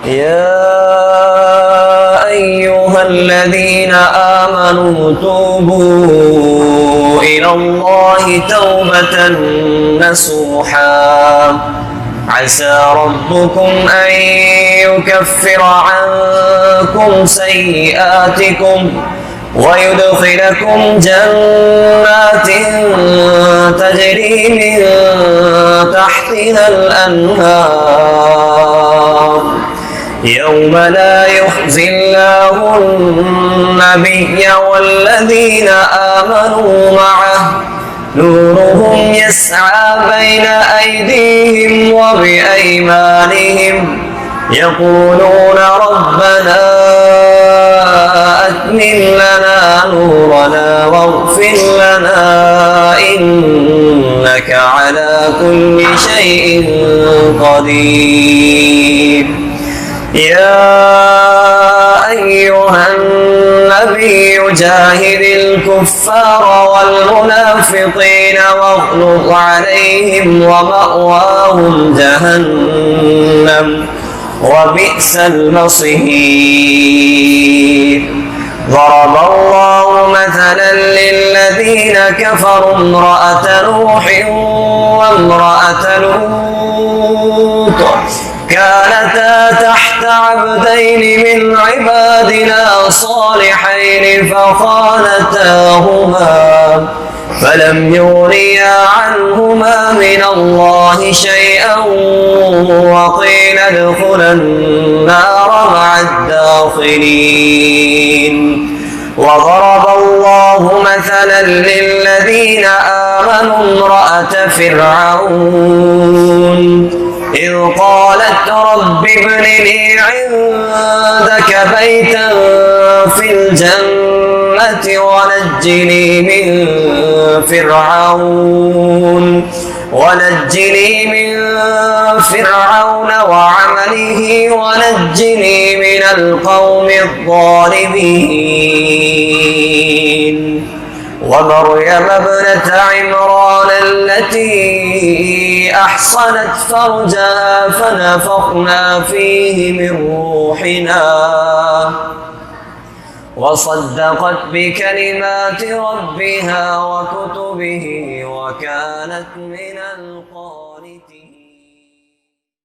يا أيها الذين آمنوا توبوا إلى الله توبة نصوحا عسى ربكم أن يكفر عنكم سيئاتكم ويدخلكم جنات تجري من تحتها الأنهار يوم لا يخزي الله النبي والذين آمنوا معه نورهم يسعى بين أيديهم وبأيمانهم يقولون ربنا أتمم لنا نورنا واغفر لنا إنك على كل شيء قدير. يا أيها النبي جاهد الكفار والمنافقين واغلظ عليهم ومأواهم جهنم وبئس المصير. ضرب الله مثلا للذين كفروا امرأة نوح وامرأة لوط كانتا تحت عبدين من عبادنا صالحين فخانتاهما فلم يغنيا عنهما من الله شيئا وقيل ادخلا النار مع الداخلين. وضرب الله مثلا للذين آمنوا امرأة فرعون إذ قالت رب ابن لي عندك بيتا في الجنة ونجني من فرعون وعمله ونجني من القوم الظالمين. ومريم ابنة عمران التي أحصنت فرجها فنفخنا فيه من روحنا وصدقت بكلمات ربها وكتبه وكانت من القانتين.